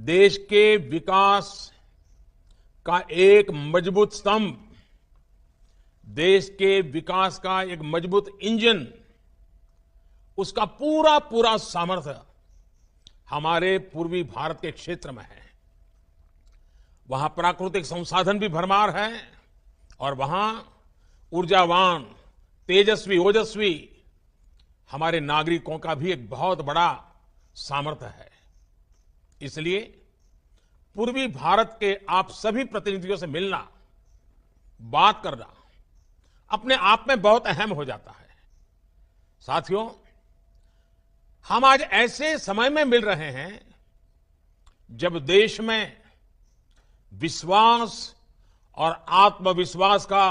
देश के विकास का एक मजबूत स्तंभ, देश के विकास का एक मजबूत इंजन, उसका पूरा पूरा सामर्थ्य हमारे पूर्वी भारत के क्षेत्र में है। वहां प्राकृतिक संसाधन भी भरमार है और वहां ऊर्जावान, तेजस्वी, ओजस्वी हमारे नागरिकों का भी एक बहुत बड़ा सामर्थ्य है। इसलिए पूर्वी भारत के आप सभी प्रतिनिधियों से मिलना, बात करना अपने आप में बहुत अहम हो जाता है। साथियों, हम आज ऐसे समय में मिल रहे हैं जब देश में विश्वास और आत्मविश्वास का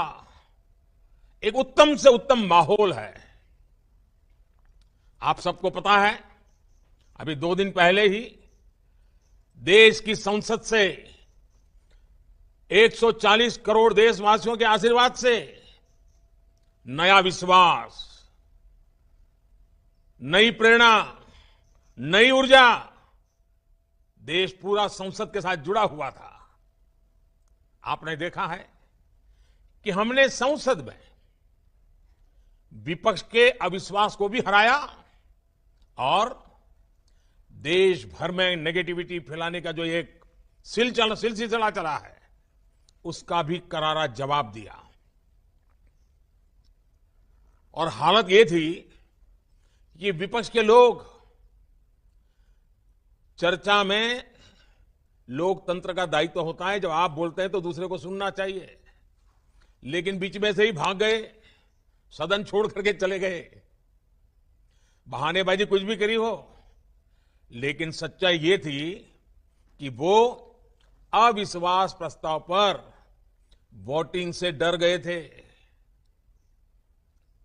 एक उत्तम से उत्तम माहौल है। आप सबको पता है, अभी 2 दिन पहले ही देश की संसद से 140 करोड़ देशवासियों के आशीर्वाद से नया विश्वास, नई प्रेरणा, नई ऊर्जा, देश पूरा संसद के साथ जुड़ा हुआ था। आपने देखा है कि हमने संसद में विपक्ष के अविश्वास को भी हराया और देश भर में नेगेटिविटी फैलाने का जो एक सिलसिला चला है, उसका भी करारा जवाब दिया। और हालत ये थी कि विपक्ष के लोग, चर्चा में लोकतंत्र का दायित्व होता है, जब आप बोलते हैं तो दूसरे को सुनना चाहिए, लेकिन बीच में से ही भाग गए, सदन छोड़ करके चले गए। बहानेबाजी कुछ भी करी हो, लेकिन सच्चाई ये थी कि वो अविश्वास प्रस्ताव पर वोटिंग से डर गए थे।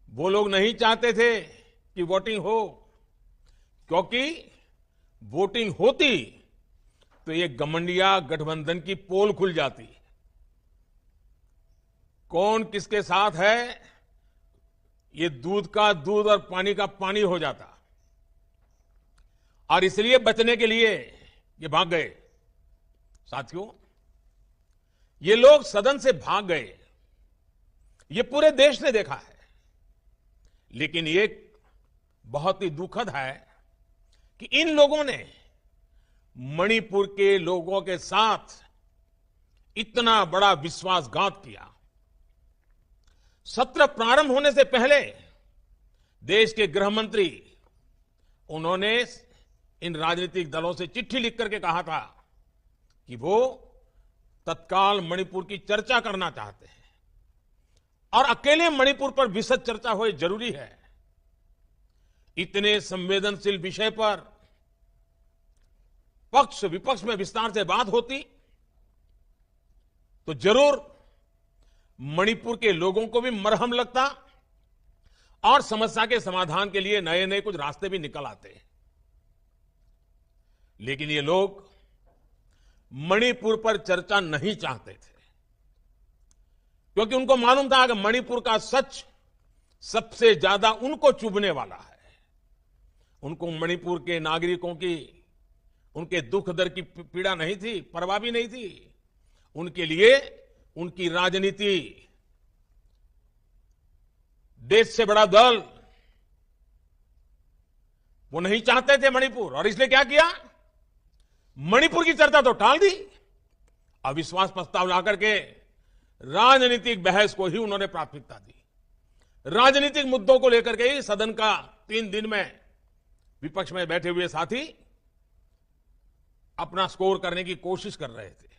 वो लोग नहीं चाहते थे कि वोटिंग हो, क्योंकि वोटिंग होती तो ये घमंडिया गठबंधन की पोल खुल जाती। कौन किसके साथ है, ये दूध का दूध और पानी का पानी हो जाता। और इसलिए बचने के लिए ये भाग गए। साथियों, ये लोग सदन से भाग गए, ये पूरे देश ने देखा है। लेकिन ये बहुत ही दुखद है कि इन लोगों ने मणिपुर के लोगों के साथ इतना बड़ा विश्वासघात किया। सत्र प्रारंभ होने से पहले देश के गृह मंत्री, उन्होंने इन राजनीतिक दलों से चिट्ठी लिख करके कहा था कि वो तत्काल मणिपुर की चर्चा करना चाहते हैं और अकेले मणिपुर पर विशद चर्चा हो जरूरी है। इतने संवेदनशील विषय पर पक्ष विपक्ष में विस्तार से बात होती तो जरूर मणिपुर के लोगों को भी मरहम लगता और समस्या के समाधान के लिए नए नए कुछ रास्ते भी निकल आते। लेकिन ये लोग मणिपुर पर चर्चा नहीं चाहते थे, क्योंकि उनको मालूम था कि मणिपुर का सच सबसे ज्यादा उनको चुभने वाला है। उनको मणिपुर के नागरिकों की, उनके दुख दर्द की पीड़ा नहीं थी, परवाह भी नहीं थी। उनके लिए उनकी राजनीति, देश से बड़ा दल, वो नहीं चाहते थे मणिपुर। और इसलिए क्या किया, मणिपुर की चर्चा तो टाल दी, अविश्वास प्रस्ताव लाकर के राजनीतिक बहस को ही उन्होंने प्राथमिकता दी। राजनीतिक मुद्दों को लेकर के ही सदन का 3 दिन में विपक्ष में बैठे हुए साथी अपना स्कोर करने की कोशिश कर रहे थे।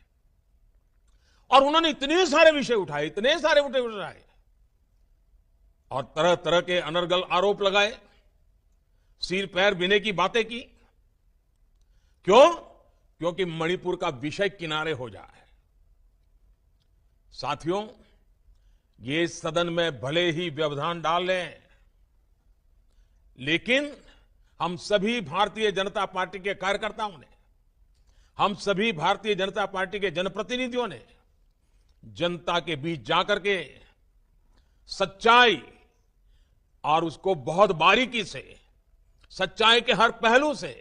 और उन्होंने इतने सारे विषय उठाए, इतने सारे विषय उठाए और तरह तरह के अनर्गल आरोप लगाए, सिर पैर बिने की बातें की। क्यों? क्योंकि मणिपुर का विषय किनारे हो जाए। साथियों, ये सदन में भले ही व्यवधान डाल लें, लेकिन हम सभी भारतीय जनता पार्टी के कार्यकर्ताओं ने, हम सभी भारतीय जनता पार्टी के जनप्रतिनिधियों ने जनता के बीच जाकर के सच्चाई और उसको बहुत बारीकी से, सच्चाई के हर पहलू से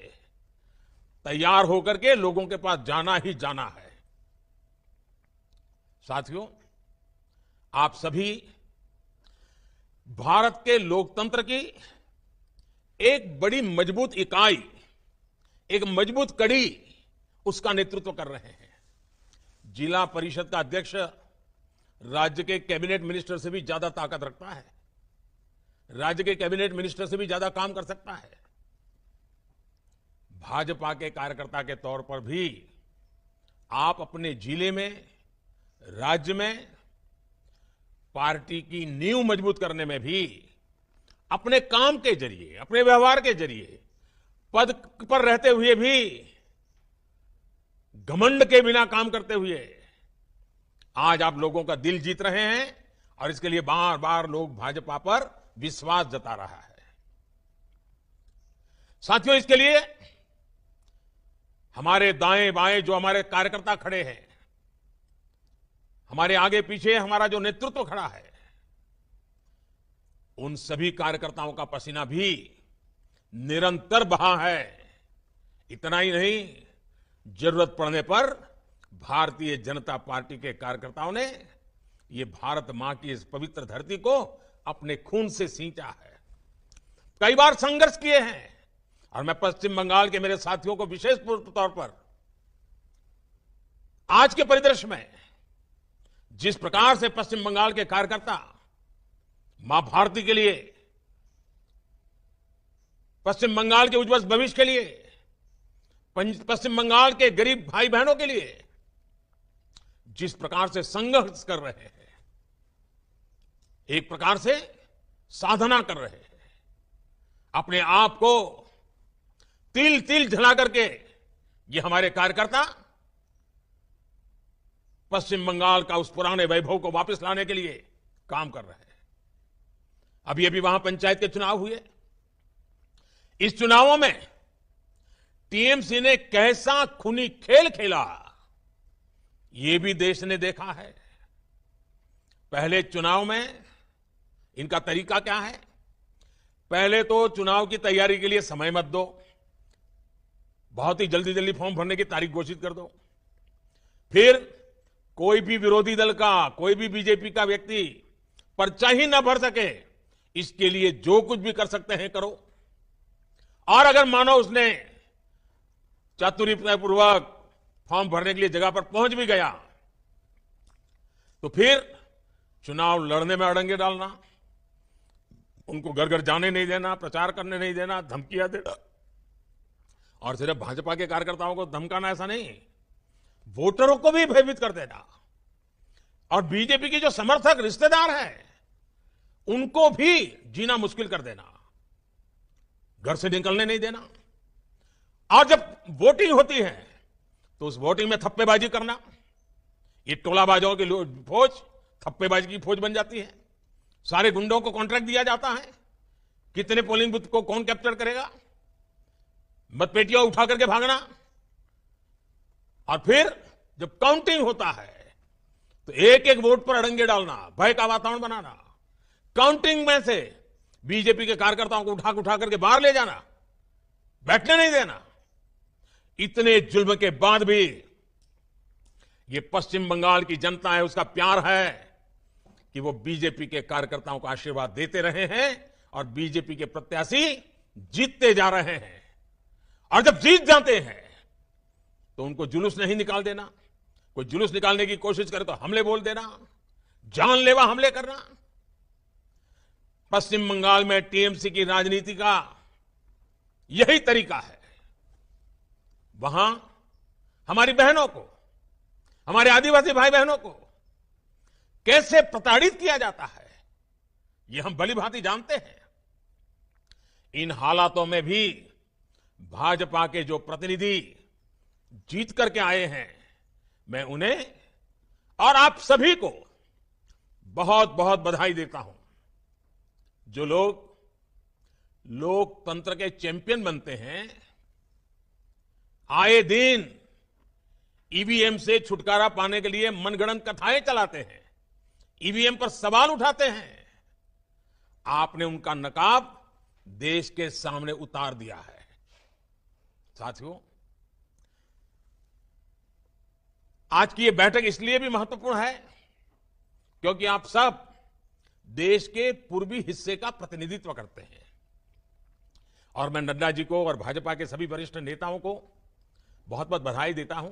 तैयार होकर के लोगों के पास जाना ही जाना है। साथियों, आप सभी भारत के लोकतंत्र की एक बड़ी मजबूत इकाई, एक मजबूत कड़ी, उसका नेतृत्व कर रहे हैं। जिला परिषद का अध्यक्ष राज्य के कैबिनेट मिनिस्टर से भी ज्यादा ताकत रखता है, राज्य के कैबिनेट मिनिस्टर से भी ज्यादा काम कर सकता है। भाजपा के कार्यकर्ता के तौर पर भी आप अपने जिले में, राज्य में पार्टी की नींव मजबूत करने में भी अपने काम के जरिए, अपने व्यवहार के जरिए, पद पर रहते हुए भी घमंड के बिना काम करते हुए आज आप लोगों का दिल जीत रहे हैं और इसके लिए बार बार लोग भाजपा पर विश्वास जता रहा है। साथियों, इसके लिए हमारे दाएं बाएं जो हमारे कार्यकर्ता खड़े हैं, हमारे आगे पीछे हमारा जो नेतृत्व खड़ा है, उन सभी कार्यकर्ताओं का पसीना भी निरंतर बहा है। इतना ही नहीं, जरूरत पड़ने पर भारतीय जनता पार्टी के कार्यकर्ताओं ने ये भारत मां की इस पवित्र धरती को अपने खून से सींचा है, कई बार संघर्ष किए हैं। और मैं पश्चिम बंगाल के मेरे साथियों को विशेष तौर पर आज के परिदृश्य में जिस प्रकार से पश्चिम बंगाल के कार्यकर्ता मां भारती के लिए, पश्चिम बंगाल के उज्जवल भविष्य के लिए, पश्चिम बंगाल के गरीब भाई बहनों के लिए जिस प्रकार से संघर्ष कर रहे हैं, एक प्रकार से साधना कर रहे हैं, अपने आप को तिल तिल झला करके ये हमारे कार्यकर्ता पश्चिम बंगाल का उस पुराने वैभव को वापस लाने के लिए काम कर रहे हैं। अभी अभी वहां पंचायत के चुनाव हुए। इस चुनावों में टीएमसी ने कैसा खूनी खेल खेला, ये भी देश ने देखा है। पहले चुनाव में इनका तरीका क्या है? पहले तो चुनाव की तैयारी के लिए समय मत दो, बहुत ही जल्दी जल्दी फॉर्म भरने की तारीख घोषित कर दो। फिर कोई भी विरोधी दल का, कोई भी बीजेपी का व्यक्ति पर्चा ही न भर सके, इसके लिए जो कुछ भी कर सकते हैं करो। और अगर मानो उसने चातुर्यपूर्वक फॉर्म भरने के लिए जगह पर पहुंच भी गया, तो फिर चुनाव लड़ने में अड़ंगे डालना, उनको घर घर जाने नहीं देना, प्रचार करने नहीं देना, धमकियां देना। और सिर्फ भाजपा के कार्यकर्ताओं को धमकाना ऐसा नहीं, वोटरों को भी भयभीत कर देना। और बीजेपी के जो समर्थक रिश्तेदार हैं, उनको भी जीना मुश्किल कर देना, घर से निकलने नहीं देना। और जब वोटिंग होती है तो उस वोटिंग में थप्पेबाजी करना, ये टोलाबाजों की फौज थप्पेबाजी की फौज बन जाती है। सारे गुंडों को कॉन्ट्रैक्ट दिया जाता है, कितने पोलिंग बूथ को कौन कैप्चर करेगा, मतपेटियां उठा करके भागना। और फिर जब काउंटिंग होता है तो एक एक वोट पर अड़ंगे डालना, भय का वातावरण बनाना, काउंटिंग में से बीजेपी के कार्यकर्ताओं को उठा करके बाहर ले जाना, बैठने नहीं देना। इतने जुल्म के बाद भी ये पश्चिम बंगाल की जनता है, उसका प्यार है कि वो बीजेपी के कार्यकर्ताओं को आशीर्वाद देते रहे हैं और बीजेपी के प्रत्याशी जीतते जा रहे हैं। और जब जीत जाते हैं तो उनको जुलूस नहीं निकाल देना, कोई जुलूस निकालने की कोशिश करे तो हमले बोल देना, जानलेवा हमले करना। पश्चिम बंगाल में टीएमसी की राजनीति का यही तरीका है। वहां हमारी बहनों को, हमारे आदिवासी भाई बहनों को कैसे प्रताड़ित किया जाता है, ये हम भली भांति जानते हैं। इन हालातों में भी भाजपा के जो प्रतिनिधि जीत करके आए हैं, मैं उन्हें और आप सभी को बहुत बहुत बधाई देता हूं। जो लोग लोकतंत्र के चैंपियन बनते हैं, आए दिन ईवीएम से छुटकारा पाने के लिए मनगढ़ंत कथाएं चलाते हैं, ईवीएम पर सवाल उठाते हैं, आपने उनका नकाब देश के सामने उतार दिया है। साथियों, आज की ये बैठक इसलिए भी महत्वपूर्ण है क्योंकि आप सब देश के पूर्वी हिस्से का प्रतिनिधित्व करते हैं और मैं नड्डा जी को और भाजपा के सभी वरिष्ठ नेताओं को बहुत बहुत बधाई देता हूं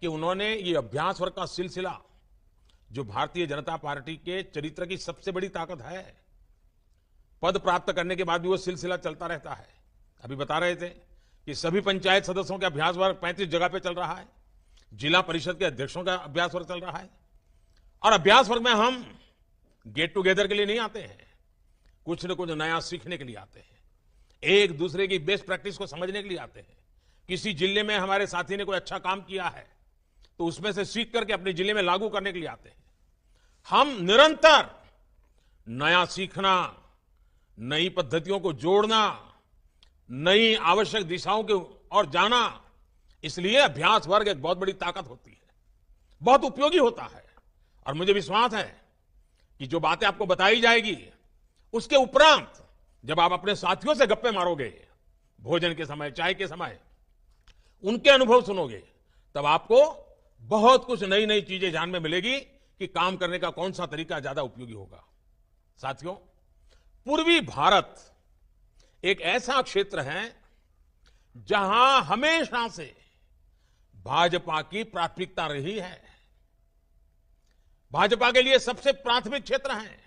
कि उन्होंने ये अभ्यास वर्ग का सिलसिला, जो भारतीय जनता पार्टी के चरित्र की सबसे बड़ी ताकत है, पद प्राप्त करने के बाद भी वो सिलसिला चलता रहता है। अभी बता रहे थे कि सभी पंचायत सदस्यों का अभ्यास वर्ग 35 जगह पे चल रहा है, जिला परिषद के अध्यक्षों का अभ्यास वर्ग चल रहा है। और अभ्यास वर्ग में हम गेट टुगेदर के लिए नहीं आते हैं, कुछ न कुछ नया सीखने के लिए आते हैं, एक दूसरे की बेस्ट प्रैक्टिस को समझने के लिए आते हैं। किसी जिले में हमारे साथी ने कोई अच्छा काम किया है तो उसमें से सीख करके अपने जिले में लागू करने के लिए आते हैं। हम निरंतर नया सीखना, नई पद्धतियों को जोड़ना, नई आवश्यक दिशाओं की ओर जाना, इसलिए अभ्यास वर्ग एक बहुत बड़ी ताकत होती है, बहुत उपयोगी होता है। और मुझे विश्वास है कि जो बातें आपको बताई जाएगी उसके उपरांत जब आप अपने साथियों से गप्पे मारोगे, भोजन के समय, चाय के समय, उनके अनुभव सुनोगे, तब आपको बहुत कुछ नई नई चीजें जानने में मिलेगी कि काम करने का कौन सा तरीका ज्यादा उपयोगी होगा। साथियों, पूर्वी भारत एक ऐसा क्षेत्र है जहां हमेशा से भाजपा की प्राथमिकता रही है। भाजपा के लिए सबसे प्राथमिक क्षेत्र है।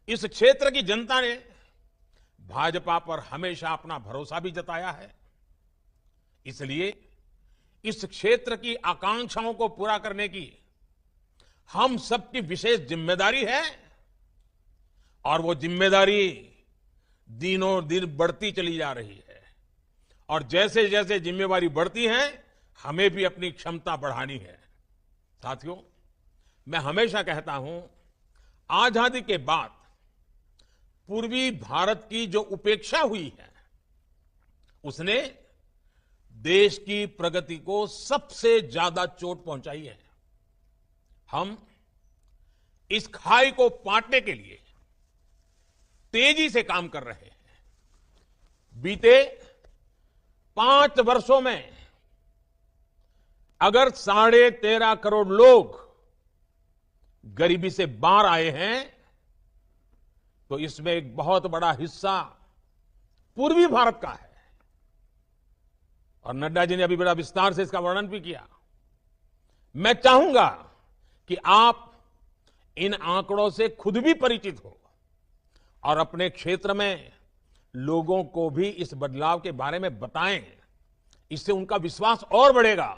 इस क्षेत्र की जनता ने भाजपा पर हमेशा अपना भरोसा भी जताया है। इसलिए इस क्षेत्र की आकांक्षाओं को पूरा करने की हम सबकी विशेष जिम्मेदारी है और वो जिम्मेदारी दिनों दिन बढ़ती चली जा रही है। और जैसे जैसे जिम्मेदारी बढ़ती है, हमें भी अपनी क्षमता बढ़ानी है। साथियों, मैं हमेशा कहता हूं, आजादी के बाद पूर्वी भारत की जो उपेक्षा हुई है, उसने देश की प्रगति को सबसे ज्यादा चोट पहुंचाई है। हम इस खाई को पाटने के लिए तेजी से काम कर रहे हैं। बीते 5 वर्षों में अगर 13.5 करोड़ लोग गरीबी से बाहर आए हैं तो इसमें एक बहुत बड़ा हिस्सा पूर्वी भारत का है। और नड्डा जी ने अभी बड़ा विस्तार से इसका वर्णन भी किया। मैं चाहूंगा कि आप इन आंकड़ों से खुद भी परिचित हो और अपने क्षेत्र में लोगों को भी इस बदलाव के बारे में बताएं। इससे उनका विश्वास और बढ़ेगा,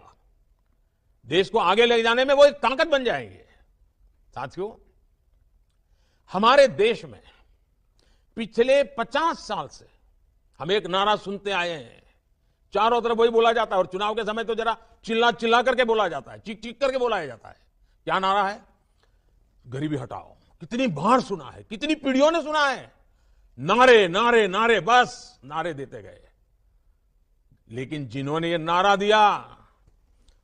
देश को आगे ले जाने में वो एक ताकत बन जाएंगे। साथियों, हमारे देश में पिछले 50 साल से हम एक नारा सुनते आए हैं, चारों तरफ वही बोला जाता है और चुनाव के समय तो जरा चिल्ला चिल्ला करके बोला जाता है, चीख चीख करके बोला जाता है। क्या नारा है? गरीबी हटाओ। कितनी बार सुना है, कितनी पीढ़ियों ने सुना है, नारे नारे नारे, बस नारे देते गए। लेकिन जिन्होंने ये नारा दिया,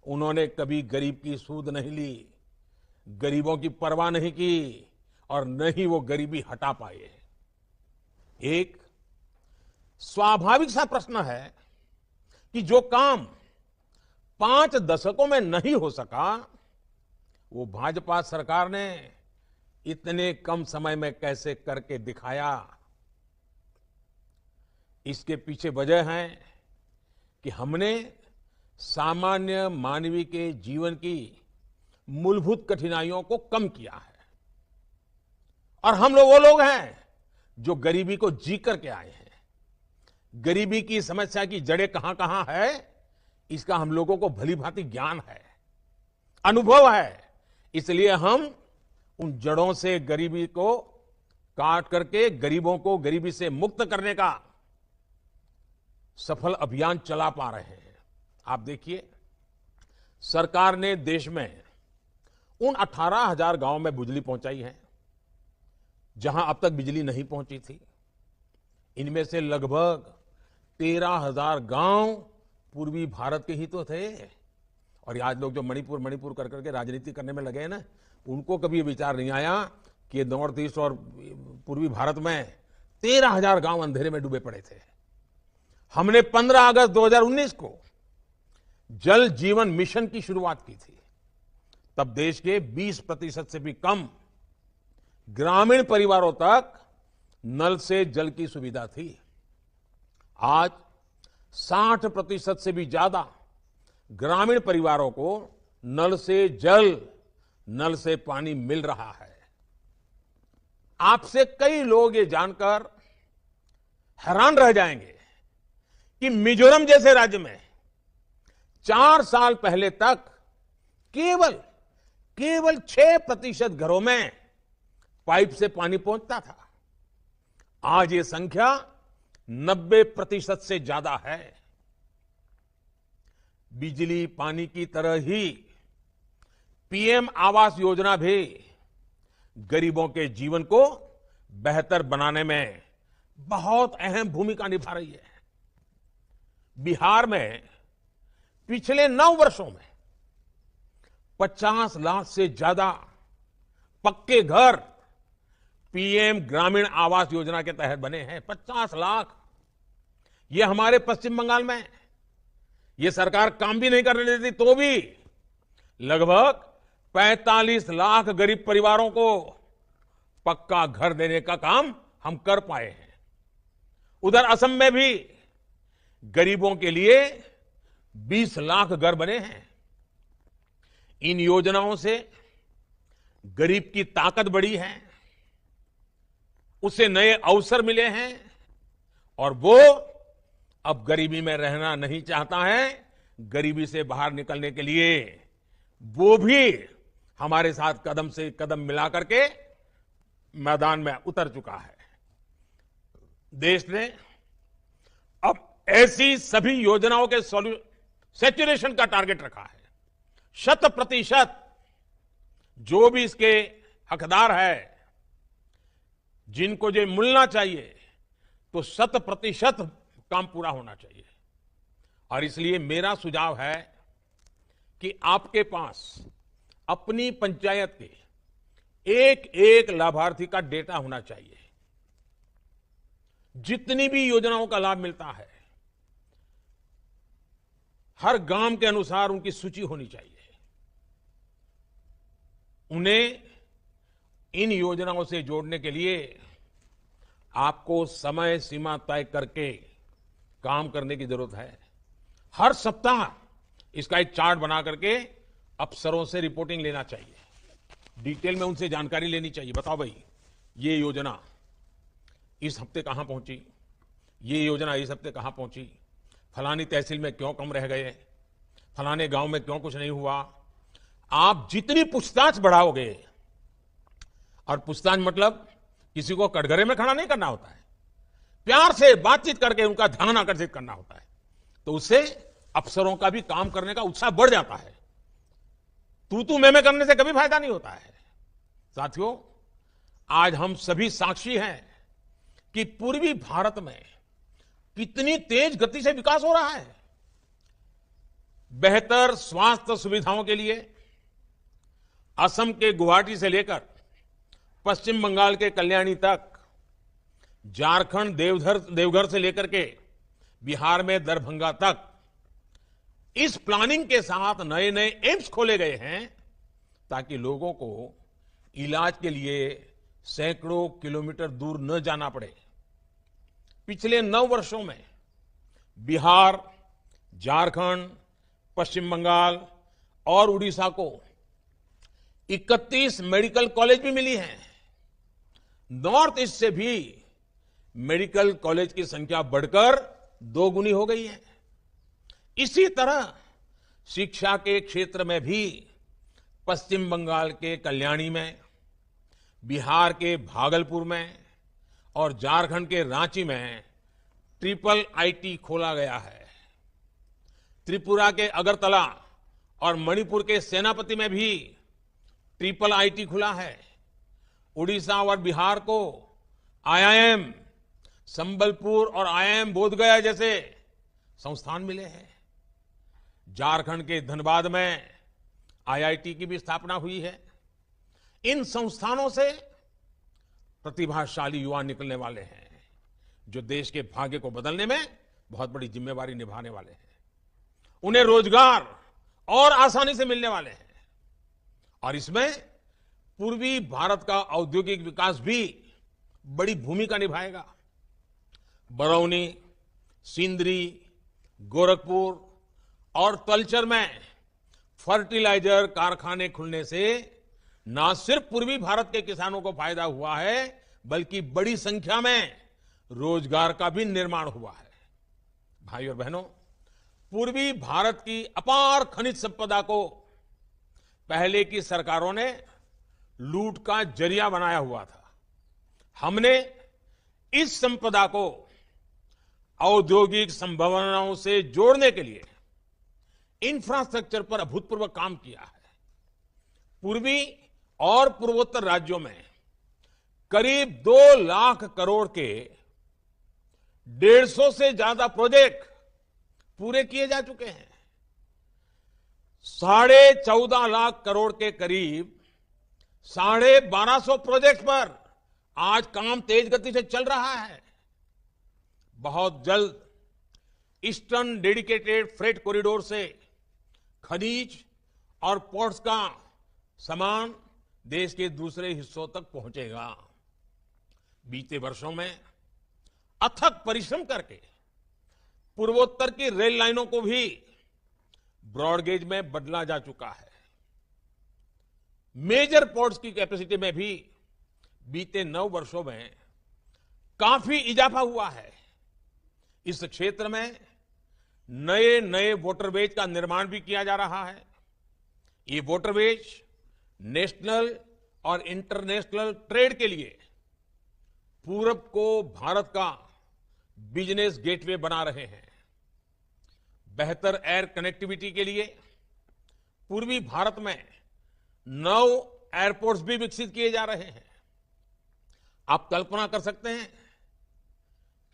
उन्होंने कभी गरीब की सूध नहीं ली, गरीबों की परवाह नहीं की और न ही वो गरीबी हटा पाए। एक स्वाभाविक सा प्रश्न है कि जो काम 5 दशकों में नहीं हो सका, वो भाजपा सरकार ने इतने कम समय में कैसे करके दिखाया। इसके पीछे वजह है कि हमने सामान्य मानवीय के जीवन की मूलभूत कठिनाइयों को कम किया है। और हम लोग वो लोग हैं जो गरीबी को जी करके आए हैं। गरीबी की समस्या की जड़ें कहां कहां है, इसका हम लोगों को भली भांति ज्ञान है, अनुभव है। इसलिए हम उन जड़ों से गरीबी को काट करके गरीबों को गरीबी से मुक्त करने का सफल अभियान चला पा रहे हैं। आप देखिए, सरकार ने देश में उन 18,000 गांवों में बिजली पहुंचाई है जहां अब तक बिजली नहीं पहुंची थी। इनमें से लगभग 13,000 गांव पूर्वी भारत के ही तो थे। और आज लोग जो मणिपुर कर करके राजनीति करने में लगे हैं ना, उनको कभी विचार नहीं आया कि नॉर्थ ईस्ट और पूर्वी भारत में 13,000 गांव अंधेरे में डूबे पड़े थे। हमने 15 अगस्त 2019 को जल जीवन मिशन की शुरुआत की थी, तब देश के 20% से भी कम ग्रामीण परिवारों तक नल से जल की सुविधा थी। आज 60% से भी ज्यादा ग्रामीण परिवारों को नल से जल, नल से पानी मिल रहा है। आपसे कई लोग ये जानकर हैरान रह जाएंगे कि मिजोरम जैसे राज्य में 4 साल पहले तक केवल 6% घरों में पाइप से पानी पहुंचता था। आज ये संख्या 90% से ज्यादा है। बिजली पानी की तरह ही पीएम आवास योजना भी गरीबों के जीवन को बेहतर बनाने में बहुत अहम भूमिका निभा रही है। बिहार में पिछले 9 वर्षों में 50 लाख से ज्यादा पक्के घर पीएम ग्रामीण आवास योजना के तहत बने हैं। 50 लाख। ये हमारे पश्चिम बंगाल में ये सरकार काम भी नहीं करने देती तो भी लगभग 45 लाख गरीब परिवारों को पक्का घर देने का काम हम कर पाए हैं। उधर असम में भी गरीबों के लिए 20 लाख घर बने हैं। इन योजनाओं से गरीब की ताकत बढ़ी है, उसे नए अवसर मिले हैं और वो अब गरीबी में रहना नहीं चाहता है। गरीबी से बाहर निकलने के लिए वो भी हमारे साथ कदम से कदम मिला करके मैदान में उतर चुका है। देश ने अब ऐसी सभी योजनाओं के सैचुरेशन का टारगेट रखा है। 100% जो भी इसके हकदार है, जिनको जो मिलना चाहिए, तो 100% काम पूरा होना चाहिए। और इसलिए मेरा सुझाव है कि आपके पास अपनी पंचायत के एक एक लाभार्थी का डेटा होना चाहिए। जितनी भी योजनाओं का लाभ मिलता है, हर गांव के अनुसार उनकी सूची होनी चाहिए। उन्हें इन योजनाओं से जोड़ने के लिए आपको समय सीमा तय करके काम करने की जरूरत है। हर सप्ताह इसका एक चार्ट बना करके अफसरों से रिपोर्टिंग लेना चाहिए। डिटेल में उनसे जानकारी लेनी चाहिए। बताओ भाई, ये योजना इस हफ्ते कहां पहुंची, ये योजना इस हफ्ते कहां पहुंची, फलानी तहसील में क्यों कम रह गए, फलाने गांव में क्यों कुछ नहीं हुआ। आप जितनी पूछताछ बढ़ाओगे, और पूछताछ मतलब किसी को कटघरे में खड़ा नहीं करना होता है, प्यार से बातचीत करके उनका ध्यान आकर्षित करना होता है, तो उससे अफसरों का भी काम करने का उत्साह बढ़ जाता है। तू मैं करने से कभी फायदा नहीं होता है। साथियों, आज हम सभी साक्षी हैं कि पूर्वी भारत में कितनी तेज गति से विकास हो रहा है। बेहतर स्वास्थ्य सुविधाओं के लिए असम के गुवाहाटी से लेकर पश्चिम बंगाल के कल्याणी तक, झारखंड देवघर से लेकर के बिहार में दरभंगा तक, इस प्लानिंग के साथ नए नए एम्स खोले गए हैं ताकि लोगों को इलाज के लिए सैकड़ों किलोमीटर दूर न जाना पड़े। पिछले 9 वर्षों में बिहार, झारखंड, पश्चिम बंगाल और उड़ीसा को 31 मेडिकल कॉलेज भी मिली हैं। नॉर्थ ईस्ट से भी मेडिकल कॉलेज की संख्या बढ़कर 2 गुनी हो गई है। इसी तरह शिक्षा के क्षेत्र में भी पश्चिम बंगाल के कल्याणी में, बिहार के भागलपुर में और झारखंड के रांची में ट्रिपल आईटी खोला गया है। त्रिपुरा के अगरतला और मणिपुर के सेनापति में भी ट्रिपल आईटी खुला है। उड़ीसा और बिहार को आईआईएम संबलपुर और आईआईएम बोधगया जैसे संस्थान मिले हैं। झारखंड के धनबाद में आईआईटी की भी स्थापना हुई है। इन संस्थानों से प्रतिभाशाली युवा निकलने वाले हैं जो देश के भाग्य को बदलने में बहुत बड़ी जिम्मेवारी निभाने वाले हैं। उन्हें रोजगार और आसानी से मिलने वाले हैं। और इसमें पूर्वी भारत का औद्योगिक विकास भी बड़ी भूमिका निभाएगा। बरौनी, सिंदरी, गोरखपुर और तलचर में फर्टिलाइजर कारखाने खुलने से न सिर्फ पूर्वी भारत के किसानों को फायदा हुआ है, बल्कि बड़ी संख्या में रोजगार का भी निर्माण हुआ है। भाई और बहनों, पूर्वी भारत की अपार खनिज संपदा को पहले की सरकारों ने लूट का जरिया बनाया हुआ था। हमने इस संपदा को औद्योगिक संभावनाओं से जोड़ने के लिए इंफ्रास्ट्रक्चर पर अभूतपूर्व काम किया है। पूर्वी और पूर्वोत्तर राज्यों में करीब 2 लाख करोड़ के 150 से ज्यादा प्रोजेक्ट पूरे किए जा चुके हैं। 14.5 लाख करोड़ के करीब 1250 प्रोजेक्ट पर आज काम तेज गति से चल रहा है। बहुत जल्द ईस्टर्न डेडिकेटेड फ्रेट कॉरिडोर से खनिज और पोर्ट्स का सामान देश के दूसरे हिस्सों तक पहुंचेगा। बीते वर्षों में अथक परिश्रम करके पूर्वोत्तर की रेल लाइनों को भी ब्रॉडगेज में बदला जा चुका है। मेजर पोर्ट्स की कैपेसिटी में भी बीते 9 वर्षों में काफी इजाफा हुआ है। इस क्षेत्र में नए नए वाटरवेज का निर्माण भी किया जा रहा है। ये वाटरवेज नेशनल और इंटरनेशनल ट्रेड के लिए पूरब को भारत का बिजनेस गेटवे बना रहे हैं। बेहतर एयर कनेक्टिविटी के लिए पूर्वी भारत में 9 एयरपोर्ट्स भी विकसित किए जा रहे हैं। आप कल्पना कर सकते हैं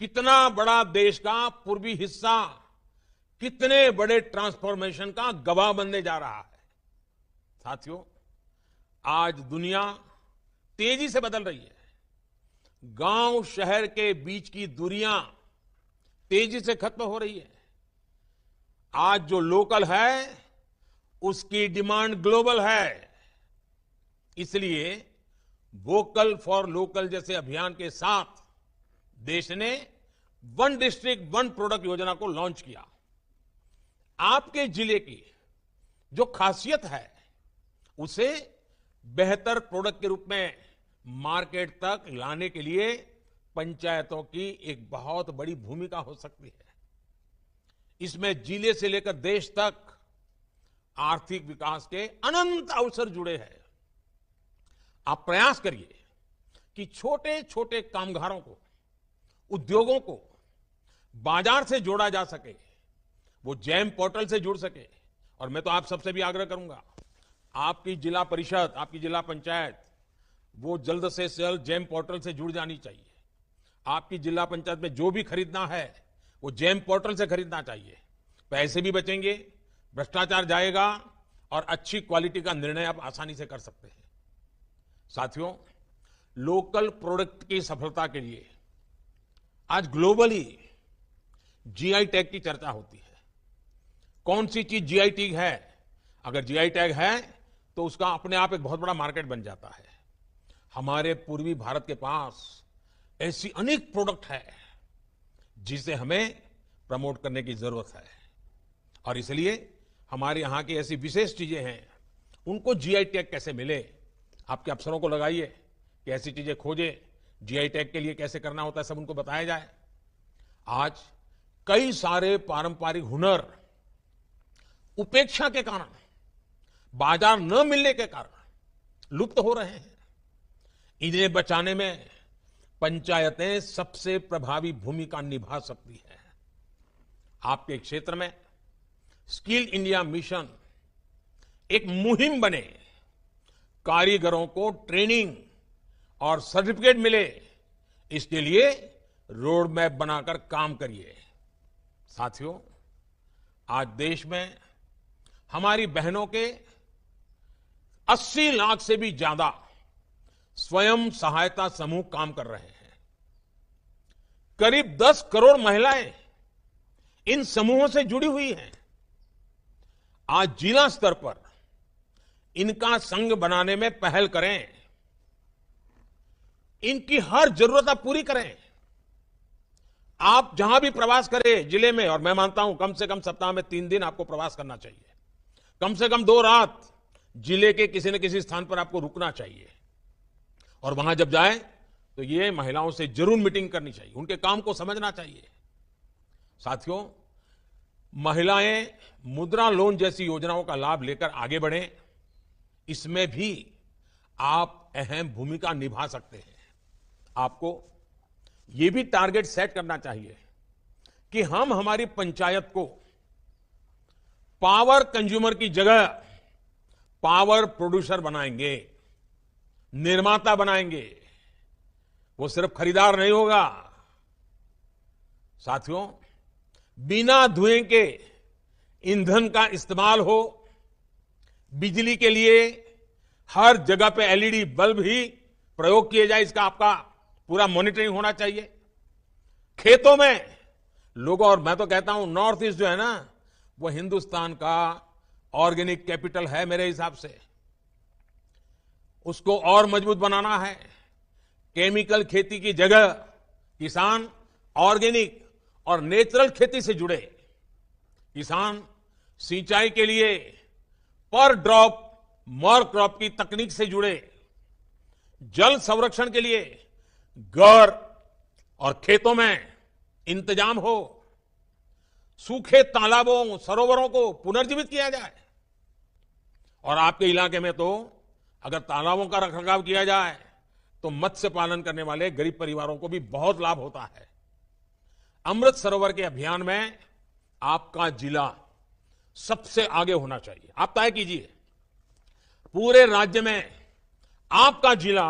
कितना बड़ा देश का पूर्वी हिस्सा कितने बड़े ट्रांसफॉर्मेशन का गवाह बनने जा रहा है। साथियों, आज दुनिया तेजी से बदल रही है। गांव शहर के बीच की दूरियां तेजी से खत्म हो रही है। आज जो लोकल है उसकी डिमांड ग्लोबल है। इसलिए वोकल फॉर लोकल जैसे अभियान के साथ देश ने 1 डिस्ट्रिक्ट 1 प्रोडक्ट योजना को लॉन्च किया। आपके जिले की जो खासियत है उसे बेहतर प्रोडक्ट के रूप में मार्केट तक लाने के लिए पंचायतों की एक बहुत बड़ी भूमिका हो सकती है। इसमें जिले से लेकर देश तक आर्थिक विकास के अनंत अवसर जुड़े हैं। आप प्रयास करिए कि छोटे छोटे कामगारों को, उद्योगों को बाजार से जोड़ा जा सके, वो जैम पोर्टल से जुड़ सके। और मैं तो आप सबसे भी आग्रह करूंगा, आपकी जिला परिषद, आपकी जिला पंचायत वो जल्द से जल्द जैम पोर्टल से जुड़ जानी चाहिए। आपकी जिला पंचायत में जो भी खरीदना है वो जैम पोर्टल से खरीदना चाहिए। पैसे भी बचेंगे, भ्रष्टाचार जाएगा और अच्छी क्वालिटी का निर्णय आप आसानी से कर सकते हैं। साथियों, लोकल प्रोडक्ट की सफलता के लिए आज ग्लोबली जीआई टैग की चर्चा होती है। कौन सी चीज जीआई टैग है? अगर जीआई टैग है तो उसका अपने आप एक बहुत बड़ा मार्केट बन जाता है। हमारे पूर्वी भारत के पास ऐसी अनेक प्रोडक्ट है जिसे हमें प्रमोट करने की जरूरत है। और इसलिए हमारे यहां की ऐसी विशेष चीजें हैं, उनको जीआई टैग कैसे मिले, आपके अफसरों को लगाइए कि ऐसी चीजें खोजे, जीआई टैग के लिए कैसे करना होता है, सब उनको बताया जाए। आज कई सारे पारंपरिक हुनर उपेक्षा के कारण, बाजार न मिलने के कारण लुप्त हो रहे हैं। इन्हें बचाने में पंचायतें सबसे प्रभावी भूमिका निभा सकती है। आपके क्षेत्र में स्किल इंडिया मिशन एक मुहिम बने, कारीगरों को ट्रेनिंग और सर्टिफिकेट मिले, इसके लिए रोड मैप बनाकर काम करिए। साथियों, आज देश में हमारी बहनों के 80 लाख से भी ज्यादा स्वयं सहायता समूह काम कर रहे हैं। करीब 10 करोड़ महिलाएं इन समूहों से जुड़ी हुई हैं। आज जिला स्तर पर इनका संघ बनाने में पहल करें, इनकी हर जरूरत आप पूरी करें। आप जहां भी प्रवास करें जिले में, और मैं मानता हूं कम से कम सप्ताह में 3 दिन आपको प्रवास करना चाहिए, कम से कम 2 रात जिले के किसी न किसी स्थान पर आपको रुकना चाहिए। और वहां जब जाए तो ये महिलाओं से जरूर मीटिंग करनी चाहिए, उनके काम को समझना चाहिए। साथियों, महिलाएं मुद्रा लोन जैसी योजनाओं का लाभ लेकर आगे बढ़ें, इसमें भी आप अहम भूमिका निभा सकते हैं। आपको ये भी टारगेट सेट करना चाहिए कि हम हमारी पंचायत को पावर कंज्यूमर की जगह पावर प्रोड्यूसर बनाएंगे, निर्माता बनाएंगे। वो सिर्फ खरीदार नहीं होगा। साथियों, बिना धुएं के ईंधन का इस्तेमाल हो, बिजली के लिए हर जगह पे एलईडी बल्ब ही प्रयोग किए जाए, इसका आपका पूरा मॉनिटरिंग होना चाहिए। खेतों में लोगों, और मैं तो कहता हूं नॉर्थ ईस्ट जो है ना, वो हिंदुस्तान का ऑर्गेनिक कैपिटल है मेरे हिसाब से। उसको और मजबूत बनाना है। केमिकल खेती की जगह किसान ऑर्गेनिक और नेचुरल खेती से जुड़े। किसान सिंचाई के लिए पर ड्रॉप मोर क्रॉप की तकनीक से जुड़े। जल संरक्षण के लिए घर और खेतों में इंतजाम हो। सूखे तालाबों, सरोवरों को पुनर्जीवित किया जाए। और आपके इलाके में तो अगर तालाबों का रखरखाव किया जाए तो मत्स्य पालन करने वाले गरीब परिवारों को भी बहुत लाभ होता है। अमृत सरोवर के अभियान में आपका जिला सबसे आगे होना चाहिए। आप तय कीजिए, पूरे राज्य में आपका जिला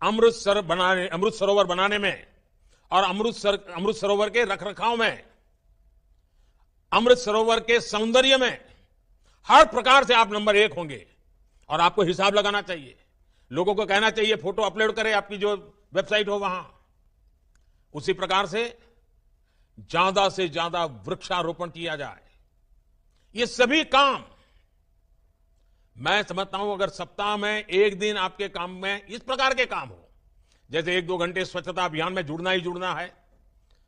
अमृत सरोवर बनाने में और अमृत सरोवर के रखरखाव में, अमृत सरोवर के सौंदर्य में हर प्रकार से आप नंबर 1 होंगे। और आपको हिसाब लगाना चाहिए, लोगों को कहना चाहिए फोटो अपलोड करें आपकी जो वेबसाइट हो वहां। उसी प्रकार से ज्यादा वृक्षारोपण किया जाए। ये सभी काम मैं समझता हूं, अगर सप्ताह में 1 दिन आपके काम में इस प्रकार के काम हो, जैसे 1-2 घंटे स्वच्छता अभियान में जुड़ना ही जुड़ना है।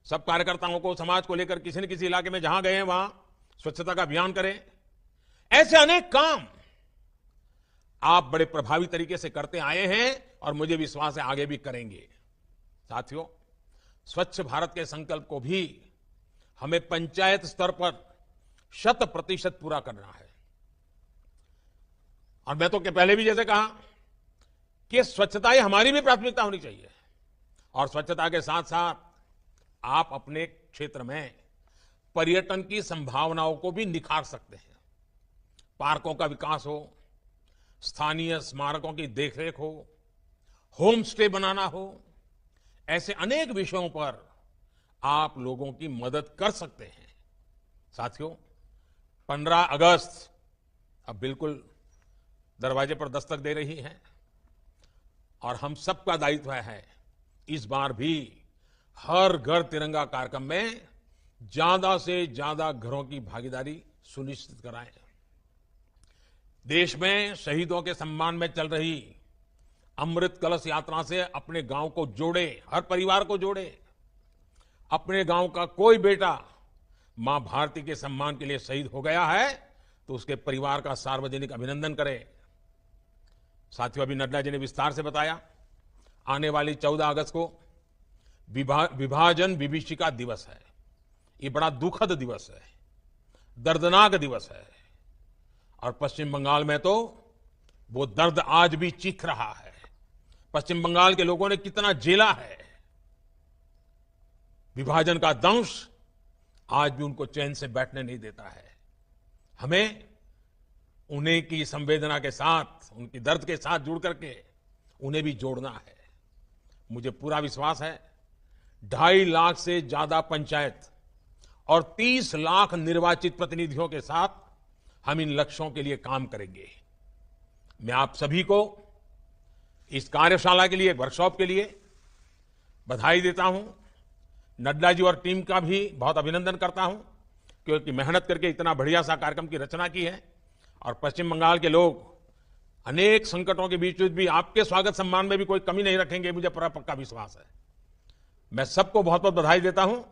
सब कार्यकर्ताओं को, समाज को लेकर किसी न किसी इलाके में जहां गए हैं वहां स्वच्छता का अभियान करें। ऐसे अनेक काम आप बड़े प्रभावी तरीके से करते आए हैं और मुझे विश्वास है आगे भी करेंगे। साथियों, स्वच्छ भारत के संकल्प को भी हमें पंचायत स्तर पर 100% पूरा करना है। और मैं तो पहले भी जैसे कहा कि स्वच्छता ही हमारी भी प्राथमिकता होनी चाहिए। और स्वच्छता के साथ साथ आप अपने क्षेत्र में पर्यटन की संभावनाओं को भी निखार सकते हैं। पार्कों का विकास हो, स्थानीय स्मारकों की देखरेख हो, होम स्टे बनाना हो, ऐसे अनेक विषयों पर आप लोगों की मदद कर सकते हैं। साथियों, 15 अगस्त अब बिल्कुल दरवाजे पर दस्तक दे रही है और हम सबका दायित्व है इस बार भी हर घर तिरंगा कार्यक्रम में ज्यादा से ज्यादा घरों की भागीदारी सुनिश्चित कराएं। देश में शहीदों के सम्मान में चल रही अमृत कलश यात्रा से अपने गांव को जोड़े, हर परिवार को जोड़े। अपने गांव का कोई बेटा मां भारती के सम्मान के लिए शहीद हो गया है तो उसके परिवार का सार्वजनिक अभिनंदन करें। साथियों, अभी नड्डा जी ने विस्तार से बताया, आने वाली 14 अगस्त को विभाजन विभीषिका दिवस है। ये बड़ा दुखद दिवस है, दर्दनाक दिवस है। और पश्चिम बंगाल में तो वो दर्द आज भी चीख रहा है। पश्चिम बंगाल के लोगों ने कितना झेला है। विभाजन का दंश आज भी उनको चैन से बैठने नहीं देता है। हमें उन्हें की संवेदना के साथ, उनकी दर्द के साथ जुड़ करके उन्हें भी जोड़ना है। मुझे पूरा विश्वास है 2.5 लाख से ज्यादा पंचायत और 30 लाख निर्वाचित प्रतिनिधियों के साथ हम इन लक्ष्यों के लिए काम करेंगे। मैं आप सभी को इस कार्यशाला के लिए, वर्कशॉप के लिए बधाई देता हूं। नड्डा जी और टीम का भी बहुत अभिनंदन करता हूं, क्योंकि मेहनत करके इतना बढ़िया सा कार्यक्रम की रचना की है। और पश्चिम बंगाल के लोग अनेक संकटों के बीच भी आपके स्वागत सम्मान में भी कोई कमी नहीं रखेंगे, मुझे पूरा पक्का विश्वास है। मैं सबको बहुत बहुत बधाई देता हूं,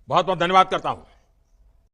बहुत बहुत धन्यवाद करता हूं।